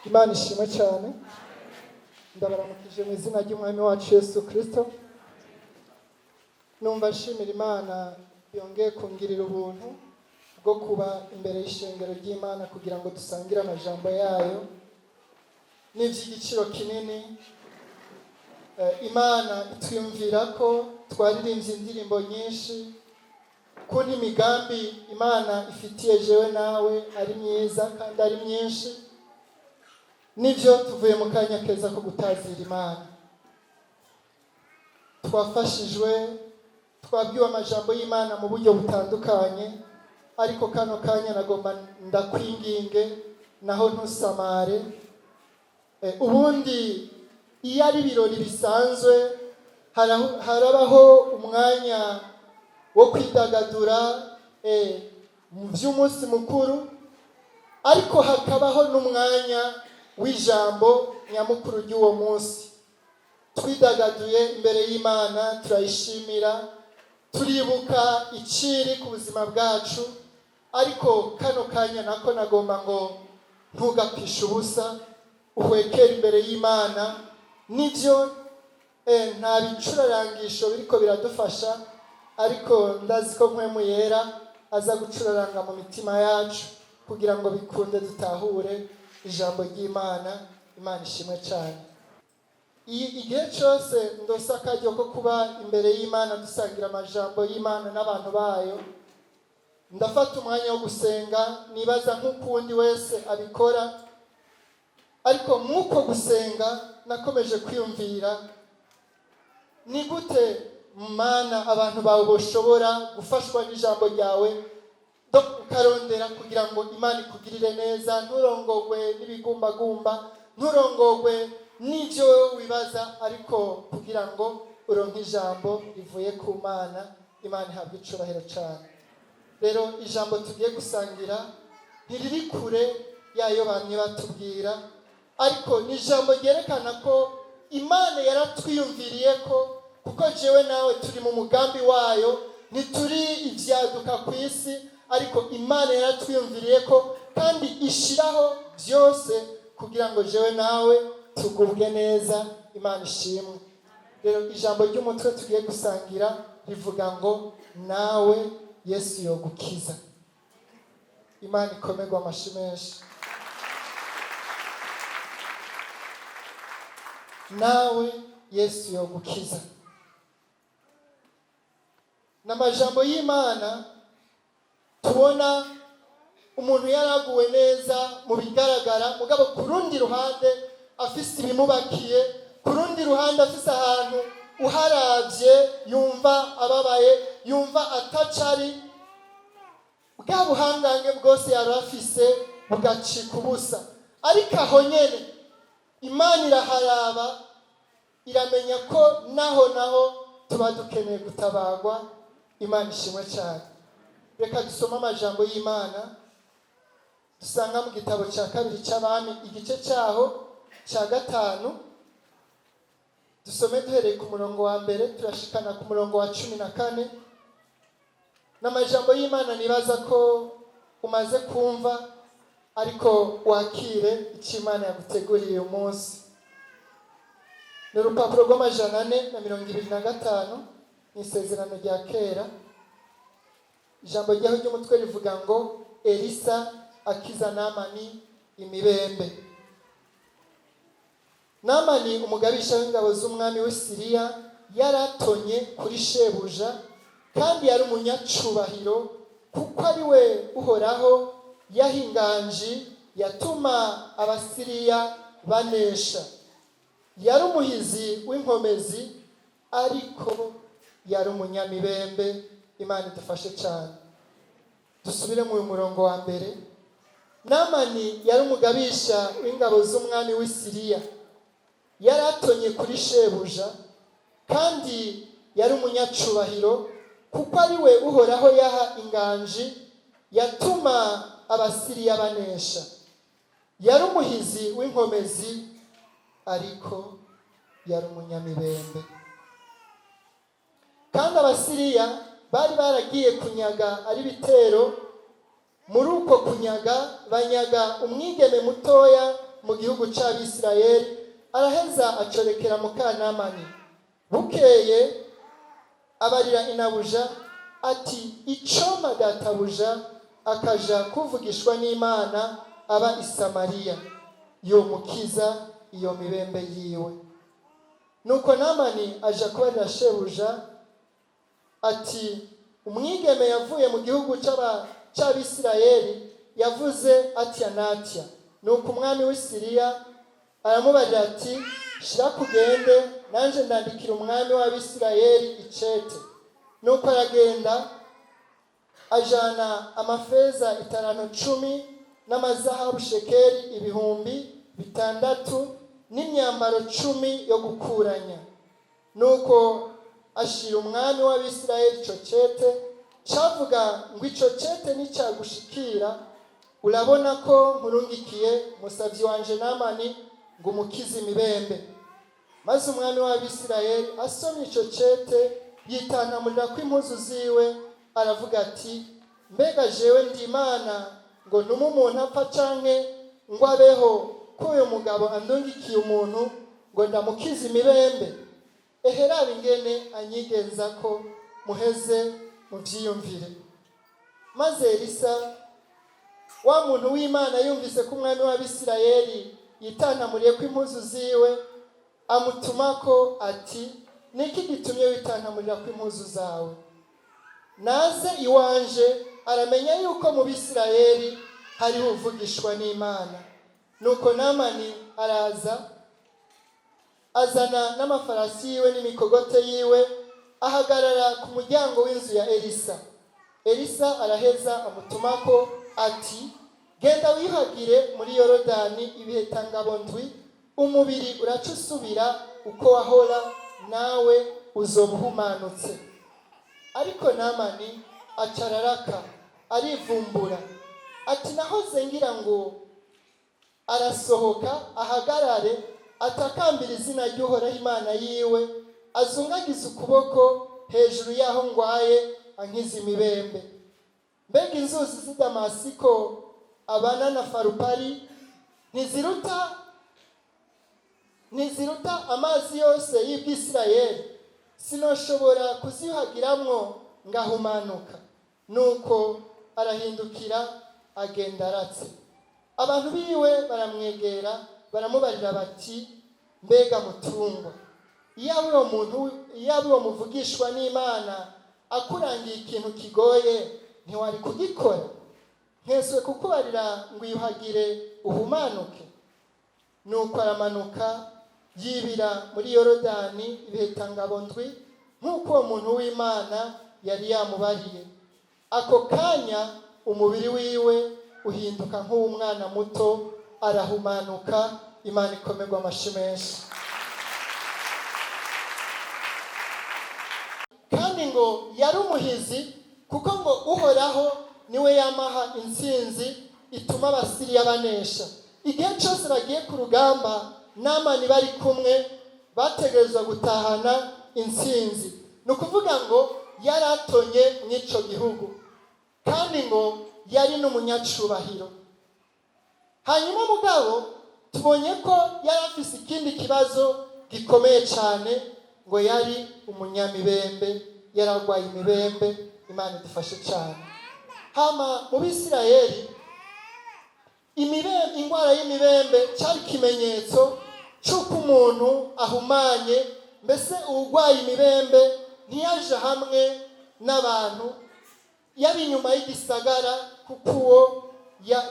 Imana ishimwe cyane. Ndabaramukije mu izina ry'Umwami wacu Yesu Kristo. Numva nshimira Imana yongeye kungirira ubuntu bwo kuba imbere y'ishengero ry'Imana kugira ngo dusangire amajambo yayo. N'ivy'igiciro kinini Imana itwiyumvira ko twaririmbye indirimbo nyinshi ko n'imigambi Imana ifitiye jewe nawe ari myiza kandi ari myinshi. Nivyo tuvuye mu kanya keza ko gutazira Imana. Twafashijwe, twabwiwe amajambo y'Imana mu buryo butandukanye, ariko kano kanya nagomba ndakwinginge naho ntusamare. Ubundi iyo ari birori bisanzwe harabaho umwanya wo kwidagadura mu by'umunsi mukuru, ariko hakabaho n'umwanya w'ijambo nyamukuru ry'uwo munsi. Twidagaduye imbere y'Imana, turayishimira, turibuka iciri ku buzima bwacu, ariko kano kanya nako nagomba ngo ntugapfishe ubusa, uhwekere imbere y'Imana. Nivyo nta bicurarangisho biriko biradufasha, ariko ndazi ko mpwemu yera aza gucuraranga mu mitima yacu kugira ngo bikunde dutahure ijambo ry'Imana. Imana ishimwe cyane. Igihe cyose ndose akaryo ko kuba imbere y'Imana dusangira amajambo y'Imana n'abantu bayo, ndafata umwanya wo gusenga, nibaza nk'ukundi wese abikora, ariko mwuko gusenga nakomeje kwiyumvira ni gute Mana abantu bawe boshobora gufashwa n'ijambo ryawe ukarondera kugira ngo Imana ikugirire neza, nturongogwe n'ibigumbagumba, nturongogwe n'ibyo wibaza, ariko kugira ngo uronke ijambo rivuye ku Mana. Imana ihabwe icubahiro cyane. Rero ijambo tugiye gusangira ntiriri kure yayo bamwe batubwira, ariko ni ijambo ryerekana ko Imana yaratwiyumviriye ko, kuko jewe nawe turi mu mugambi wayo, ntituri ivyaduka ku isi, ariko Imana yaratwiyumviriye ko kandi ishiraho byose kugira ngo jewe nawe tugubwe neza. Imana ishimwe. Rero ijambo ry'umutwe tugiye gusangira rivuga ngo nawe Yesu yogukiza. Imana ikomerwa amashi menshi. Nawe Yesu yogukiza. N'amajambo y'Imana tubona umuntu yaraguwe neza mu bigaragara, mugabo ku rundi ruhande afise ibimubakiye, ku rundi ruhande afise ahantu uharavye yumva ababaye, yumva atacari, bwa buhangange bwose yari afise bugacika ubusa. Ariko aho nyene Imana iraharaba, iramenya ko naho tuba dukeneye gutabagwa. Imana ishimwe cyane. Reka dusome amajambo y'Imana dusanga mu gitabo cya kabiri cy'Abami, igice cyaho cya 5. Dusome duhereye ku murongo wa mbere turashikana ku murongo wa 14. N'amajambo y'Imana nibaza ko umaze kumva, ariko wakire icyo Imana yaguteguriye uyu munsi. Ni urupapuro rw'amajana 425 ni isezerano rya kera. Ijambo ryaho ry'umutwe rivuga ngo Elisa akiza Namani imibembe. Namani umugabisha w'ingabo z'umwami w'i Siriya yaratonye kuri shebuja, kandi yari umunyacubahiro, kuko ari we Uhoraho yahinganji yatuma Abasiriya banesha. Yari umuhizi w'inkomezi, ariko yari umunyamibembe. Imana idufashe cyane. Dusubire mu murongo wa mbere. Namani yari umugabisha w'ingabo z'umwami w'i Siriya, yaratonye kuri shebuja, kandi yari umunyacubahiro, kuko ari we Uhoraho yaha inganji yatuma Abasiriya banesha. Yari umuhizi w'inkomezi, ariko yari umunyamibembe. Kandi Abasiriya bari baragiye kunyaga ari bitero. Muri uko kunyaga banyaga umwigeme mutoya mu gihugu c'Abisirayeli, araheza acorekera mukanamani. Bukeye abarira inabuja ati icoma databuja akaja kuvugishwa n'Imana aba i Samariya, yomukiza iyo mibembe yiwe. Nuko Namani aja kubarira shebuja ati umwigeme yavuye mu gihugu c'Abisirayeli yavuze atya natya. Nuko umwami w'i Siriya aramubarira ati shira kugende nanje ndandikira umwami w'Abisirayeli icete. Nuko aragenda ajana amafeza itarano 10 n'amazahabu shekeri 600 n'imyambaro 10 yo gukuranya. Nuko ashira umwami w'Abisirayeli ico cete, cavuga ngo ico cete nicagushikira urabona ko nkurungikiye musavyi wanje Namani ngo umukize imibembe. Maze umwami w'Abisirayeli asomye ico cete yitantamurira ko impuzu ziwe, aravuga ati mbega jewe ndi Imana ngo ntume umuntu apfa canke ngo abeho ko uyu mugabo andungikiye umuntu ngo ndamukize imibembe? Raba ingene anyigenza ko muheze muvyiyumvire. Maze Elisa wa muntu w'Imana yumvise ko umwami w'Abisirayeli yitantamuriye ko impuzu ziwe, amutumako ati niki gitumye witantamurira ko impuzu zawe? Naze iwanje aramenya yuko mu Bisirayeli hari uvugishwa n'Imana. Nuko Namani araza azana n'amafarasi yiwe n'imikogote yiwe, ahagarara ku muryango w'inzu ya Elisa. Elisa araheza amutumako ati genda wihagire muri Yorodani ibihetangabo ndwi, umubiri uraca usubira uko wahora, nawe uzoba uhumanutse. Ariko Namani acararaka arivumbura ati nahoze ngira ngo arasohoka ahagarare atakambira izina ry'Uhoraho Imana yiwe, azungagiza ukuboko hejuru yaho ngwaye ankiza imibembe. Mbega inzuzi z'i Damasiko abana na Farupari ntiziruta amazi yose y'Ibwisirayeli? Sinoshobora kuziyuhagiramwo ngahumanuka. Nuko arahindukira agenda aratse. Abantu biwe baramwegera baramubarira bati mbega mutungwa, iyaba uwo muvugishwa n'Imana akurangiye ikintu kigoye ntiwari kugikora? Nkeswe kukubarira ngo uyuhagire uhumanuke. Nuko aramanuka yibira muri Yorodani ibihetangabo ndwi nk'uko uwo muntu w'Imana yari yamubariye. Ako kanya umubiri wiwe uhinduka nk'uw'umwana muto, arahumanuka. Imana ikomerwa amashi menshi. Kandi ngo yari umuhizi, kuko ngo Uhoraho niwe yamaha intsinzi ituma Abasiriya banesha. Igihe cyose bagiye ku rugamba Namani bari kumwe bategerezwa gutahana intsinzi. Ni ukuvuga ngo yari atonye mw'ico gihugu, kandi ngo yari n'umunyacubahiro. Hanyuma mugabo tubonye ko yari afise ikindi kibazo gikomeye cyane, ngo yari umunyamibembe, yararwaye imibembe. Imana idufashe cyane. Hama mu Bisirayeli ingwara y'imibembe cyari ikimenyetso cy'uko umuntu ahumanye. Mbese urwaye imibembe ntiyaje hamwe n'abantu, yaba inyuma y'igisagara, kuko uwo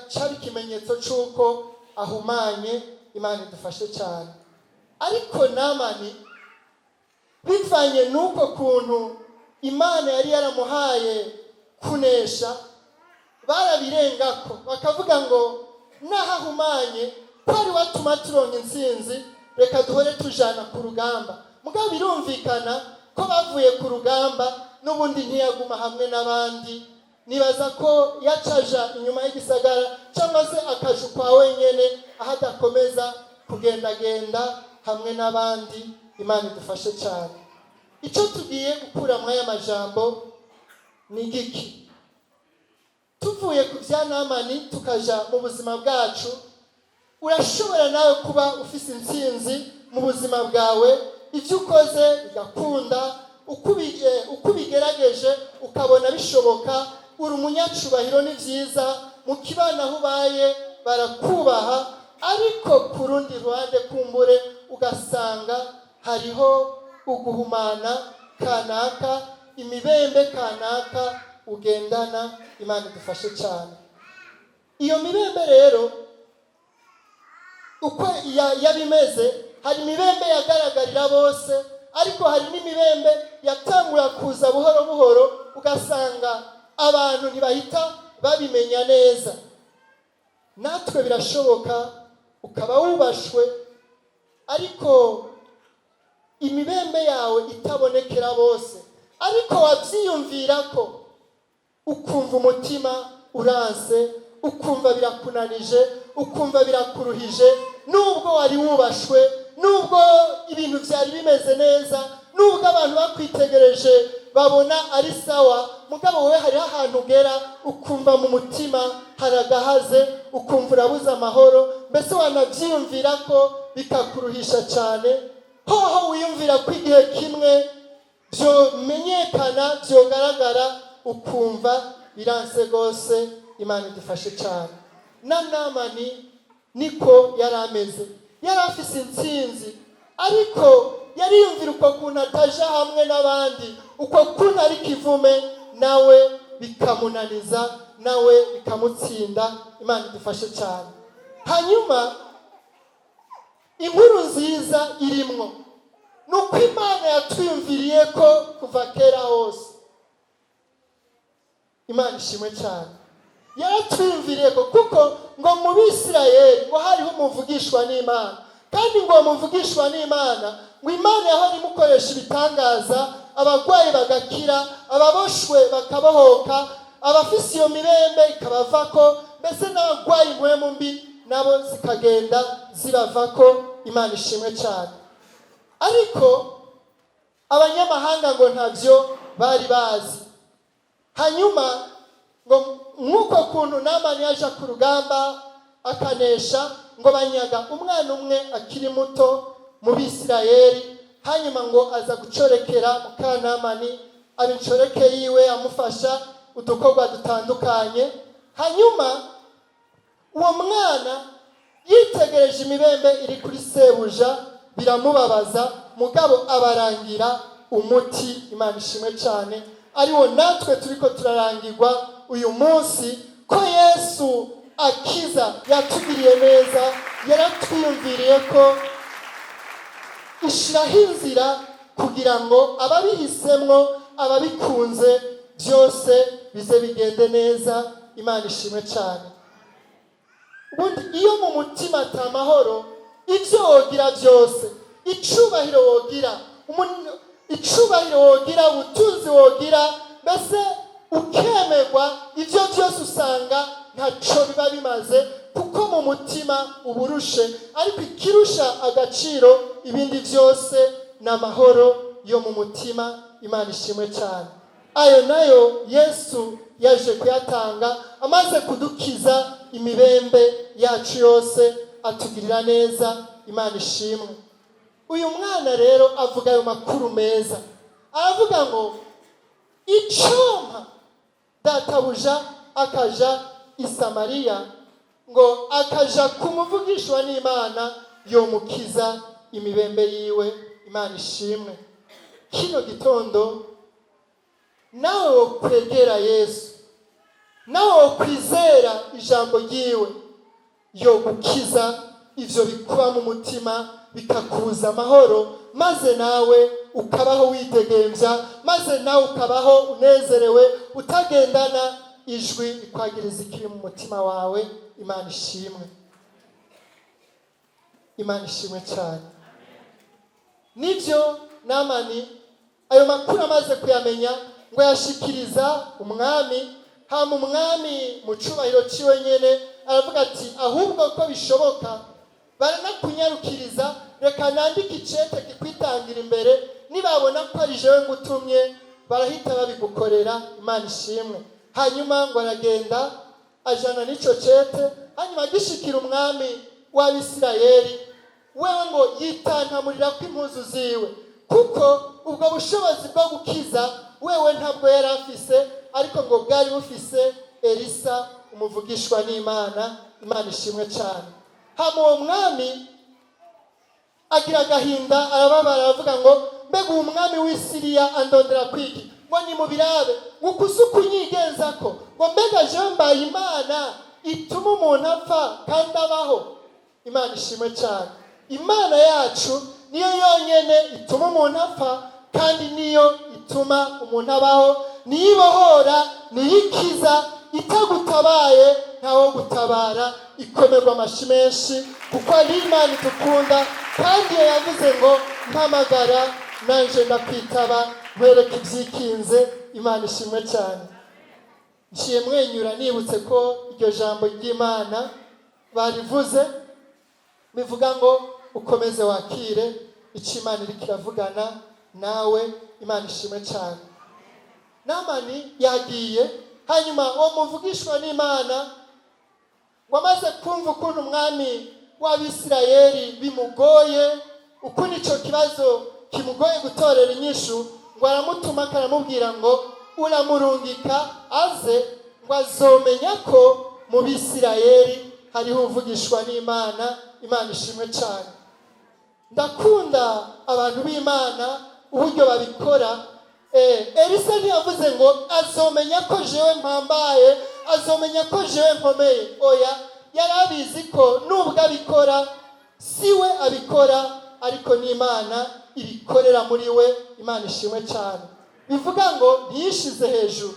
cyari ikimenyetso cy'uko ahumanye. Imana idufashe cyane. Ariko Namani bivanye n'uko kuntu Imana yari yaramuhaye kunesha, barabirengako bakavuga ngo nahahumanye ko ari watuma turonka intsinzi, reka duhore tujana ku rugamba. Mugabo birumvikana ko bavuye ku rugamba n'ubundi ntiyaguma hamwe n'abandi. Nibaza ko yacaja inyuma y'igisagara cyangwa se akaja kwa wenyene, aho adakomeza kugendagenda hamwe n'abandi. Imana idufashe cyane. Icyo tugiye gukura muri aya majambo ni igiki? Tuvuye ku bya Namani tukaja mu buzima bwacu, urashobora nawe kuba ufise intsinzi mu buzima bwawe, ibyo ukoze bigakunda, uko ubigerageje ukabona bishoboka, uri umunyacubahiro, ni byiza, mu kibana aho ubaye barakubaha, ariko ku rundi ruhande kumbure ugasanga hariho uguhumana kanaka, imibembe kanaka ugendana. Imana idufashe cyane. Iyo mibembe rero uko yabimeze, hari imibembe yagaragarira bose, ariko hari n'imibembe yatangura kuza buhoro buhoro, ugasanga abantu ntibahita babimenya neza. Natwe birashoboka ukaba wubashwe, ariko imibembe yawe itabonekera bose, ariko wabyiyumvira ko, ukumva umutima uranse, ukumva birakunanije, ukumva birakuruhije, nubwo wari wubashwe, nubwo ibintu byari bimeze neza, nubwo abantu bakwitegereje babona ari sawa, mugabo wowe hariho ahantu ugera ukumva mu mutima haragahaze, ukumva urabuze amahoro, mbese wanabyiyumvira ko bikakuruhisha cyane. Hoho wiyumvira ko igihe kimwe byomenyekana, byogaragara, ukumva biranse rwose. Imana idufashe cyane. Na Namani niko yari ameze, yari afise intsinzi, ariko yari yumvira uko kuntu ataja hamwe n'abandi, uko kuntu ari kivume, nawe bikamunaniza, nawe bikamutsinda. Imana idufashe cyane. Hanyuma inkuru nziza irimwo nuko Imana yatwiyumviriye ko kuva kera hose. Imana ishimwe cyane. Yaratwiyumviriye ko, kuko ngo mu Bisirayeli ngo hariho umuvugishwa n'Imana, kandi ngo umuvugishwa n'Imana, ngo Imana yahora imukoresha ibitangaza, abagwayi bagakira, ababoshwe bakabohoka, abafise iyo mibembe ikabavako, mbese n'abagwayi impwemu mbi nabo zikagenda zibavako. Imana ishimwe cyane. Ariko abanyamahanga ngo ntabyo bari bazi. Hanyuma ngo nk'uko kuntu Namani yaje ku rugamba akanesha, ngo banyaga umwana umwe akiri muto mu Bisirayeli, hanyuma ngo aza gucorekera muka Namani, abincoreke yiwe amufasha udukorwa dutandukanye. Hanyuma uwo mwana yitegereje imibembe iri kuri sebuja, biramubabaza, mugabo abarangira umuti. Imana ishimwe cyane. Ariwo natwe turiko turarangirwa uyu munsi, ko Yesu akiza, yatugiriye neza, yaratwiyumviriye ko ishiraho inzira kugira ngo ababihisemwo, ababikunze byose bize bigende neza. Imana ishimwe cyane. Ubundi iyo mu mutima atamahoro, ibyo wogira byose, icubahiro wogira, icubahiro wogira, ubutunzi wogira, mbese ukemerwa, ibyo byose usanga ntaco biba bimaze, kuko mu mutima uburushe. Ariko ikirusha agaciro ibindi byose ni amahoro yo mu mutima. Imana ishimwe cyane. Ayo nayo Yesu yaje kuyatanga, amaze kudukiza imibembe yacu yose, atugirira neza. Imana ishimwe. Uyu mwana rero avuga ayo makuru meza, aravuga ngo icompa databuja akaja i Samariya, ngo akaja kumuvugishwa n'Imana yomukiza imibembe yiwe. Imana ishimwe. Kino gitondo nawe wokwegera Yesu, nawe wokwizera ijambo ryiwe, yogukiza ivyo bikuba mu mutima, bikakuza amahoro, maze nawe ukabaho widegemvya, maze nawe ukabaho unezerewe, utagendana ijwi rikwagiriza ikiri mu mutima wawe. Imana ishimwe. Imana ishimwe cyane. Nivyo Namani ayo makuru amaze kuyamenya, ngo yashikiriza umwami, hama umwami mu cubahiro ciwe nyene aravuga ati, ahubwo ko bishoboka baranakunyarukiriza, reka nandike icete kikwitangira imbere, nibabona ko ari jewe ngutumye barahita babigukorera. Imana ishimwe. Hanyuma ngo aragenda ajana n'ico cete, hanyuma gishikira umwami w'Abisirayeli, wewe ngo yitantamurira ko impuzu ziwe, kuko ubwo bushobozi bwo gukiza wewe ntabwo yari afise, ariko ngo bwari bufise Elisa umuvugishwa n'Imana. Imana ishimwe cyane. Hama uwo mwami agira agahinda, arababara, aravuga ngo mbega uwo mwami w'i Siriya andondera kwiki, ngo nimubirabe nguko uzi ukunyigenza ko, ngo mbega jewe mbaye Imana ituma umuntu apfa kandi abaho. Imana ishimwe cyane. Imana yacu niyo yonyene ituma umuntu apfa kandi niyo ituma umuntu abaho, niyo ibohora, niyo ikiza. Itagutabaye ntawo gutabara. Ikomerwa amashi menshi kuko ari Imana idukunda, kandi iyo yavuze ngo mpamagara nanje ndakwitaba, nkwereka ibyikinze. Imana ishimwe cyane. Nciye mwenyura nibutse ko iryo jambo ry'Imana barivuze bivuga ngo ukomeze wakire icyo Imana iri kiravugana nawe. Imana ishimwe cyane. Namani yagiye, hanyuma uwo muvugishwa n'Imana wamaze kumva ukuntu umwami w'Abisirayeli bimugoye, ukuntu icyo kibazo kimugoye gutorera inyishu, ngo aramutuma akaramubwira ngo uramurungika aze, ngo azomenya ko mu Bisirayeli hariho uvugishwa n'Imana. Imana ishimwe cyane. Ndakunda abantu b'Imana uburyo babikora. Elisa ntiyavuze ngo azomenya ko jewe mpambaye, azomenya ko jewe nkomeye. Oya, yari abizi ko nubwo abikora siwe abikora, ariko n'Imana ibikorera muri we. Imana ishimwe cyane. Bivuga ngo ntiyishize hejuru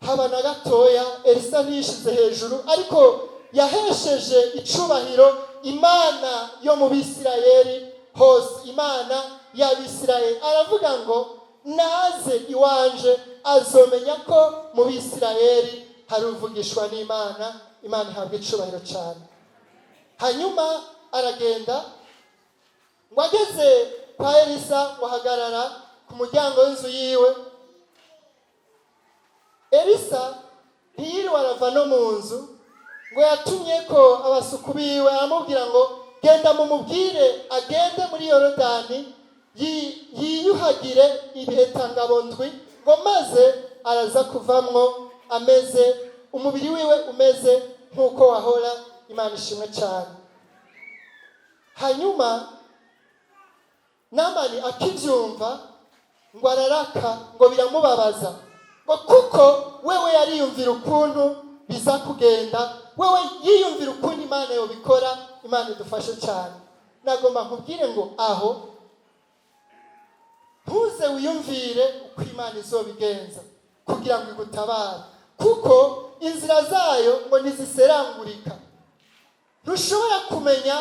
haba na gatoya. Elisa ntiyishize hejuru, ariko yahesheje icubahiro Imana yo mu Bisirayeli hose, Imana y'Abisirayeli. Aravuga ngo naze iwanje azomenya ko mu Bisirayeli hari uvugishwa n'Imana. Imana ihabwa icubahiro cyane. Hanyuma aragenda, ngo ageze kwa Elisa, wahagarara ku muryango w'inzu yiwe. Elisa ntiyiriwe arava no mu nzu, ngo yatumye ko abasuku biwe, aramubwira ngo genda mumubwire agende muri Yorodani yiyuhagire ibihekangabo ndwi, ngo maze araza kuvamwo ameze, umubiri wiwe umeze nk'uko wahora. Imana ishimwe cyane. Hanyuma Namani akibyumva, ngo araraka, ngo biramubabaza, ngo kuko wewe yariyumvira ukuntu biza kugenda, wewe yiyumvira ukuntu Imana yobikora. Imana idufashe cyane. Nagomba nkubwire ngo aho ntuze wiyumvire uko Imana izobigenza kugira ngo igutabare, kuko inzira zayo ngo ntiziserangurika. Ntushobora kumenya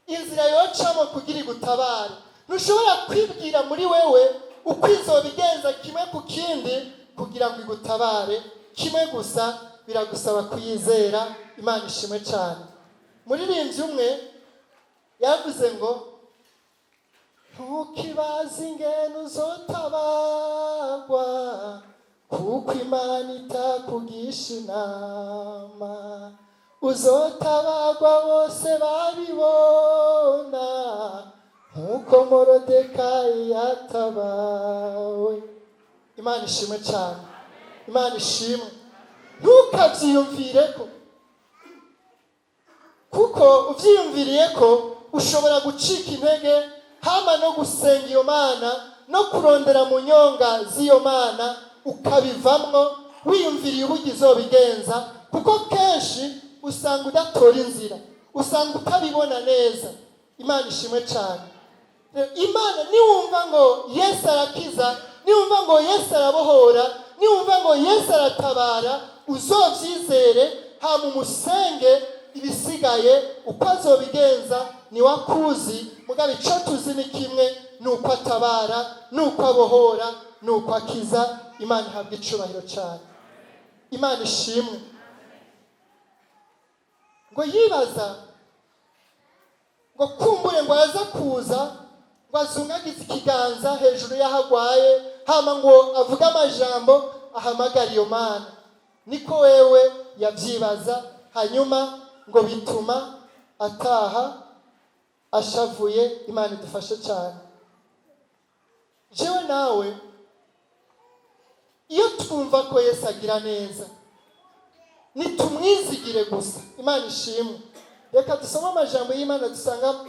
inzira yocamo kugira igutabare. Ntushobora kwibwira muri wewe uko izobigenza kimwe ku kindi kugira ngo igutabare. Kimwe gusa, biragusaba kuyizera. Imana ishimwe cyane. Muririmbyi umwe yavuze ngo ntukibaze ingene uzotabagwa, kuko Imana itakugisha inama. Uzotabagwa bose babibona, nkuko Morodekayi yatabawe. Imana ishimwe cyane. Imana ishimwe. Ntukabyiyumvire ko, kuko ubyiyumviriye ko ushobora gucika intege, hama no gusenga iyo Mana no kurondera mu nyonga z'iyo Mana ukabivamwo wiyumviriye uburyo izobigenza, kuko kenshi usanga udatora inzira, usanga utabibona neza. Imana ishimwe cyane. Imana niwumva ngo Yesu arakiza, niwumva ngo Yesu arabohora, niwumva ngo Yesu aratabara, uzovyizere, hama umusenge. Ibisigaye uko azobigenza ni wakuzi, mugabe ico tuzi ni kimwe, nuko atabara, nuko abohora, nuko akiza. Imana ihabwa icubahiro cyane. Imana ishimwe. Ngo yibaza ngo kumbure ngo aza kuza, ngo azungagize ikiganza hejuru y'ahagwaye, hama ngo avuga amajambo ahamagara iyo Mana. niko wewe yabyibaza, hanyuma ngo bituma ataha ashavuye. Imana idufashe cyane. Jewe nawe iyo twumva ko Yesu agira neza, nitumwizigire gusa. Imana ishimwe. Reka dusome amajambo y'Imana dusanga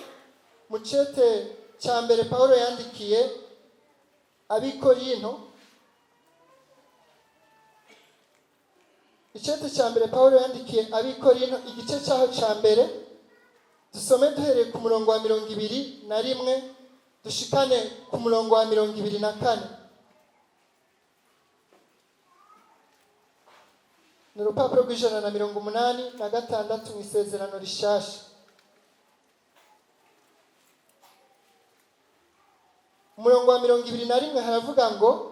mu cete cya mbere Pawulo yandikiye abikorinto. Icete cya mbere Pawulo yandikiye abikorinto igice cyaho cya mbere, dusome duhereye ku murongo wa 21 dushikane ku murongo wa 24. Ni urupapuro rw'186 mu isezerano rishasha. Umurongo wa 21 haravuga ngo,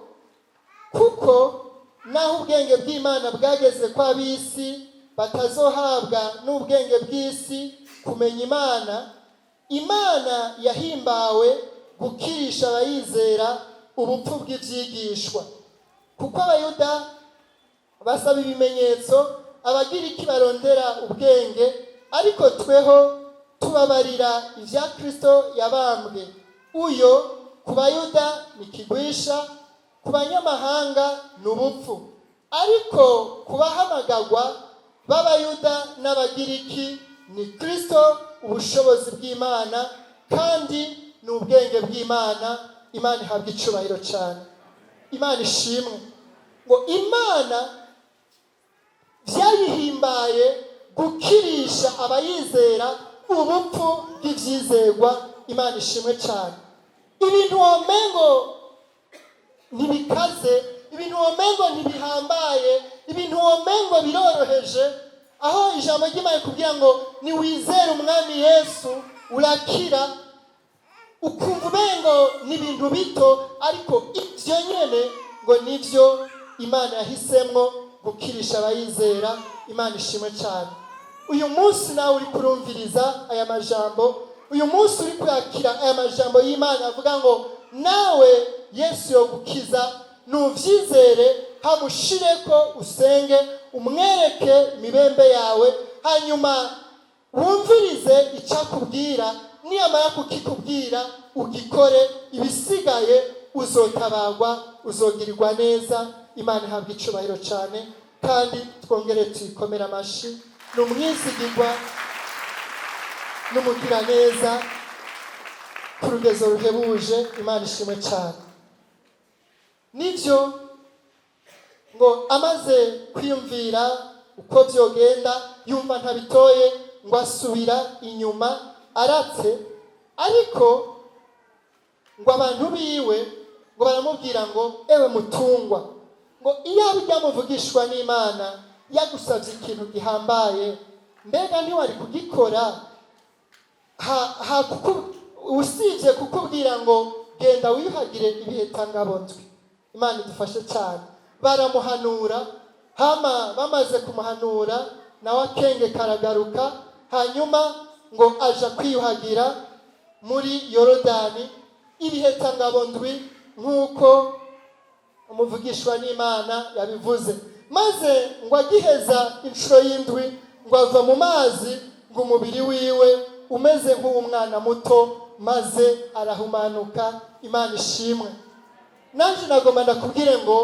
kuko naho ubwenge bw'Imana bwageze kwa bisi batazohabwa n'ubwenge bw'isi kumenya Imana, Imana yahimbawe gukirisha abayizera ubupfu bw'ivyigishwa. Kuko abayuda basaba ibimenyetso, abagiriki barondera ubwenge, ariko tweho tubabarira ivya Kristo yabambwe. Uyo ku bayuda ni kigwisha, ku banyamahanga ni ubupfu, ariko ku bahamagagwa b'abayuda n'abagiriki ni Kristo ubushobozi bw'Imana, kandi ni ubwenge bw'Imana. Imana ihabwa icubahiro cyane. Imana ishimwe. Ngo Imana vyayihimbaye gukirisha abayizera ubupfu bw'ivyizerwa. Imana ishimwe cyane. Ibintu womengo ntibikaze, ibintu womengo ntibihambaye, ibintu womengo biroroheje, aho ijambo ry'Imana kugira ngo ni wizere umwami Yesu urakira, ukumva umengo ni ibintu bito, ariko ivyo nyene ngo nivyo Imana yahisemwo gukirisha abayizera. Imana ishimwe cyane. Uyu munsi nawe uri kurumviriza aya majambo, uyu munsi uri kwakira aya majambo y'Imana avuga ngo nawe Yesu yogukiza, nuvyizere, hamushireko, usenge, umwereke imibembe yawe, hanyuma wumvirize icyakubwira, niyamara kukikubwira ugikore, ibisigaye uzotabagwa, uzogirirwa neza. Imana ihabwa icubahiro cyane, kandi twongere tuyikomera amashi. Ni umwizigirwa n'umugira neza ku rugezo ruhebuje. Imana ishimwe cyane. Nivyo ngo amaze kwiyumvira uko vyogenda, yumva ntabitoye, ngo asubira inyuma aratse, ariko ngo abantu biwe ngo baramubwira ngo, ewe mutungwa, ngo iyo byamuvugishwa n'Imana yagusavye ikintu gihambaye, mbega ntiwari kugikora? Usibye kukubwira ngo genda wiyuhagire ibihetangabonzwe. Imana idufashe cyane. Baramuhanura, hama bamaze kumuhanura nawe akenge karagaruka, hanyuma ngo aja kwiyuhagira muri Yorodani ibihetangabondwi nk'uko umuvugishwa n'Imana yabivuze. Maze ngo agiheza inshuro y'indwi, ngo ava mu mazi, ngo umubiri wiwe umeze nk'uw'umwana muto, maze arahumanuka. Imana ishimwe. Nanje nagomba ndakubwire ngo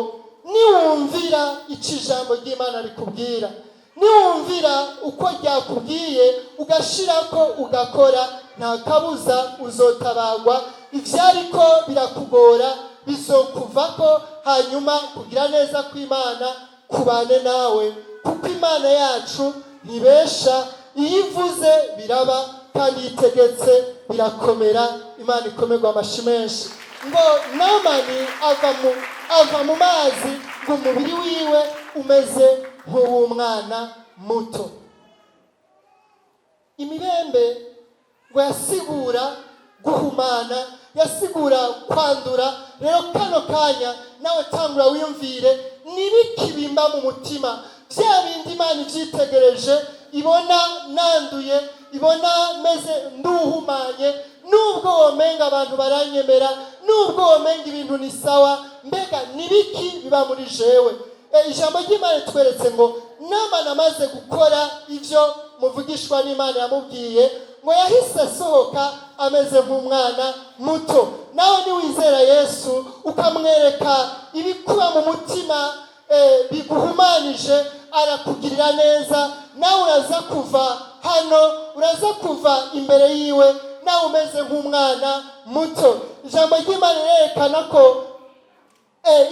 niwumvira icyo ijambo ry'Imana rikubwira, niwumvira uko ryakubwiye ugashirako ugakora, nta kabuza uzotabagwa. Ivyariko birakugora bizokuvako, hanyuma kugira neza kw'Imana kubane nawe, kuko Imana yacu ntibesha, iyo ivuze biraba, kandi yitegetse birakomera. Imana ikomerwa amashi menshi. Ngo Namani ava mu mazi, ngo umubiri wiwe umeze nk'uw'umwana muto. Imibembe ngo yasigura guhumana, yasigura kwandura. Rero kano kanya nawe tangura wiyumvire nibiki bimba mu mutima, vya bindi Imana ivyitegereje, ibona nanduye, ibona meze nduhumanye, nubwo womenga abantu baranyemera, nubwo womenga ibintu ni sawa, mbega nibiki biba muri jewe? ijambo ry'Imana tweretse ngo Namani amaze gukora ibyo muvugishwa n'Imana yamubwiye ngo yahise asohoka ameze nk'umwana muto. Nawe niwizera Yesu ukamwereka ibikuba mu mutima biguhumanije, arakugirira neza. Nawe uraza kuva hano, uraza kuva imbere yiwe nawe umeze nk'umwana muto. Ijambo ry'Imana rirerekana ko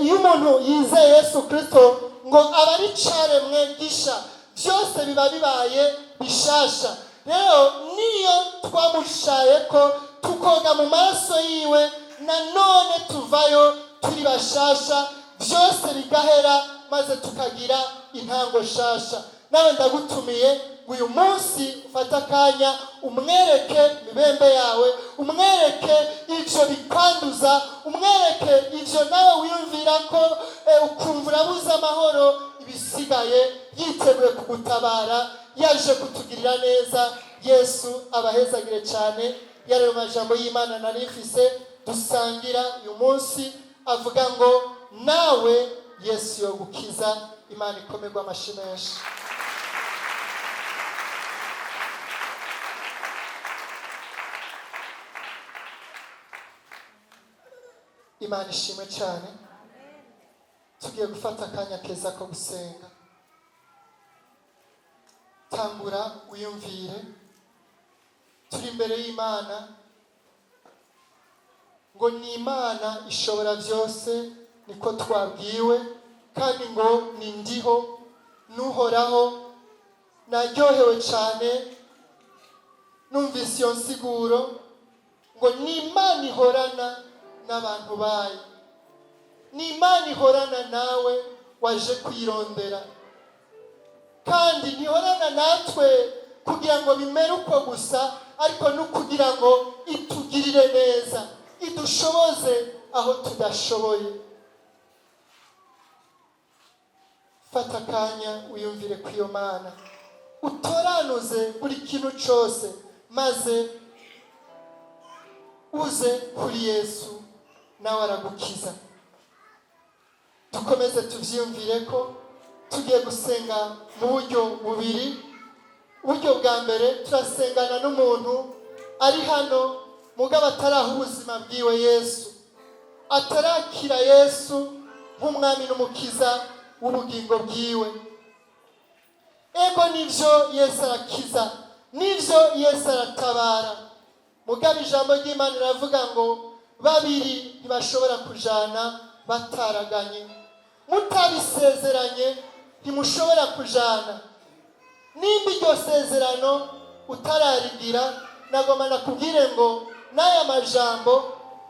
iyo umuntu yizeye Yesu Kristo ngo aba ari caremwe gisha, byose biba bibaye bishasha. Rero niyo twamushaye ko tukoga mu maraso yiwe, nanone tuvayo turi bashasha, byose bigahera maze tukagira intango shasha. Nawe ndagutumiye uyu munsi ufata akanya umwereke mibembe yawe, umwereke ivyo bikwanduza, umwereke ivyo nawe wiyumvira ko ukumva urabuze amahoro, ibisigaye yiteguye kugutabara, yaje kutugirira neza. Yesu abahezagire cyane. Yari amajambo y'Imana narifise dusangira uyu munsi avuga ngo nawe Yesu yogukiza. Imana ikomerwa amashyi menshi. Imana ishimwe cyane. Tugiye gufata akanya keza ko gusenga. Tangura uyumvire, turi imbere y'Imana ngo ni Imana ishobora byose, niko twabwiwe, kandi ngo ni ndiho n'uhoraho. Naryohewe cyane numvise iyo nsiguro ngo ni Imana ihorana n'abantu bayo, ni Imana ihorana nawe waje kwirondera, kandi ntihorana natwe kugira ngo bimere uko gusa, ariko no kugira ngo itugirire neza, idushoboze aho tudashoboye. Fata akanya uyumvire ku iyo Mana, utoranuze buri kintu cyose, maze uze kuri Yesu nawe aragukiza. Dukomeze tuvyiyumvire ko tugiye gusenga mu buryo bubiri. Uburyo bwa mbere, turasengana n'umuntu ari hano mugabo ataraha ubuzima bwiwe Yesu, atarakira Yesu nk'umwami n'umukiza w'ubugingo bwiwe. Ego nivyo Yesu arakiza, nivyo Yesu aratabara, mugabo ijambo ry'Imana riravuga ngo babiri ntibashobora kujana bataraganye. Mutabisezeranye ntimushobora kujana. Nimba iryo sezerano utararigira, nagomba nakubwire ngo n'aya majambo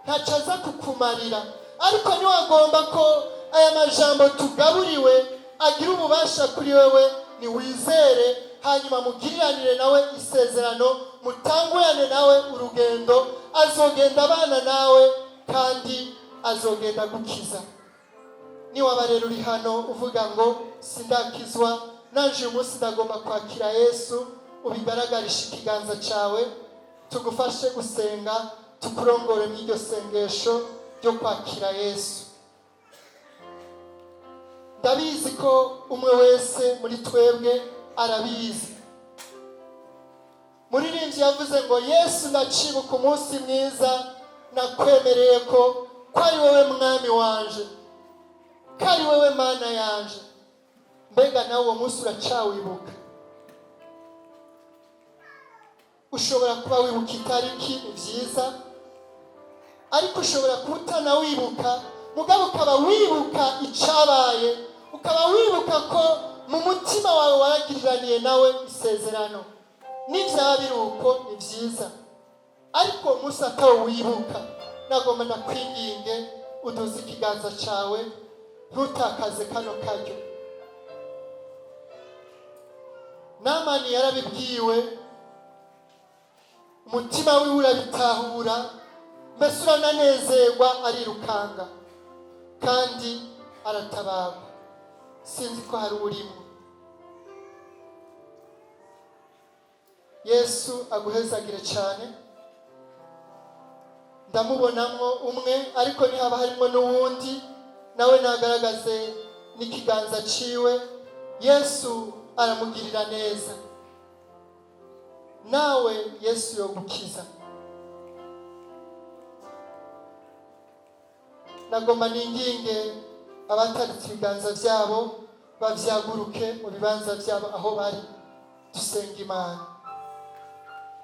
ntaco aza kukumarira, ariko niwagomba ko aya majambo tugaburiwe agira ububasha kuri wewe, niwizere hanyuma mugiriranire nawe isezerano, mutangurane nawe urugendo. Azogenda abana nawe kandi azogenda gukiza. Niwaba rero uri hano uvuga ngo sindakizwa, nanje uyu munsi ndagomba kwakira Yesu, ubigaragarisha ikiganza cawe, tugufashe gusenga, tukurongore mu iryo sengesho ryo kwakira Yesu. Ndabizi ko umwe wese muri twebwe arabizi. Muririmbyi yavuze ngo Yesu ndacibuka umunsi mwiza nakwemereye ko ari wowe mwami wanje, ko ari wowe Mana yanje. Mbega nawe uwo munsi uracawibuka? Ushobora kuba wibuka itariki, ni byiza, ariko ushobora kuba utanawibuka, mugabo ukaba wibuka icabaye, ukaba wibuka ko mu mutima wawe waragiriraniye nawe isezerano. Nivyaba biri uko ni byiza, ariko umunsi atawo wibuka, nagomba ndakwinginge uduze ikiganza cawe, ntutakaze kano karyo. Namani yarabibwiwe, umutima wiwe urabitahura, mbese urananezerwa, arirukanga kandi aratabagwa. Sinzi ko hari urimo. Yesu aguhezagire cyane. Ndamubonamwo umwe, ariko ntihaba harimo n'uwundi nawe nagaragaze n'ikiganza ciwe, Yesu aramugirira neza. Nawe Yesu yogukiza. Nagomba ninginge abataritse ibiganza vyabo bavyaguruke mu bibanza vyabo aho bari, dusenga Imana.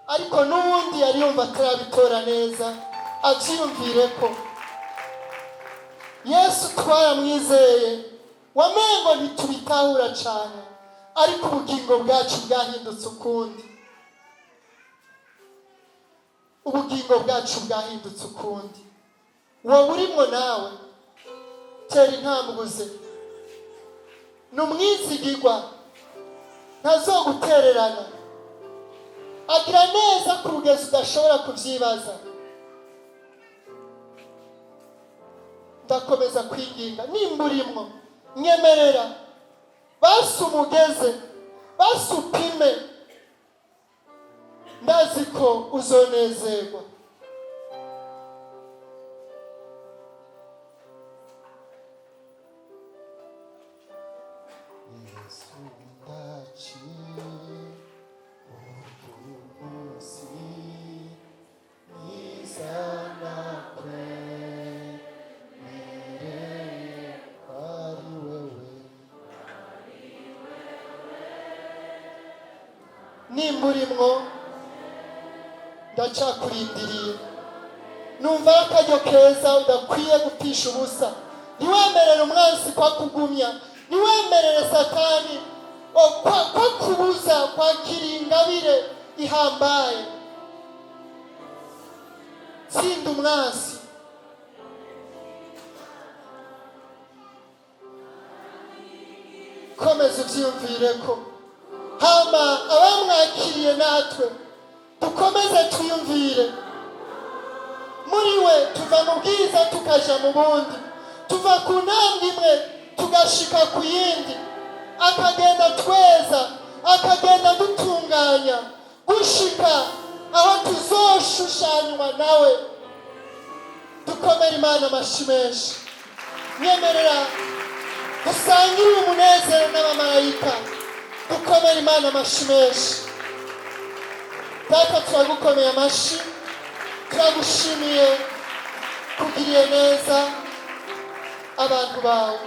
Ariko n'uwundi yari yumva atarabitora neza, avyiyumvire ko Yesu twaramwizeye, wamengo ntitubitahura cane, ariko ubugingo bwacu bwahindutse ukundi. Ubugingo bwacu bwahindutse ukundi. Wowe urimo nawe, tera intambuze. N'umwizigirwa, ntazogutererana. Agira neza ku rugero udashobora kuvyibaza. Ndakomeza kwinginga, nimba urimwo, nyemerera, basi umugeze, basi upime, ndazi ko uzonezerwa. Nimba urimwo, ndacakurindiriye. Numva akaryo keza udakwiye gupisha ubusa. Ntiwemerere umwansi kwa kugumya, ntiwemerere Satani kwa kubuza kwakira ingabire ihambaye. Tsinda umwansi. Komeza uvyiyumvireko. Hama abamwakiriye natwe dukomeze twiyumvire. Muri we tuva mu bwiza tukaja mu bundi, tuva ku ntambwe imwe tugashika ku yindi. Akagenda tweza, akagenda dutunganya, gushika aho tuzoshushanywa nawe. Dukomere Imana amashi menshi. Nyemerera dusangire umunezero n'abamarayika. Dukomere Imana amashi menshi. Data, turagukomeye amashi, turagushimiye kugiriye neza abantu bawe.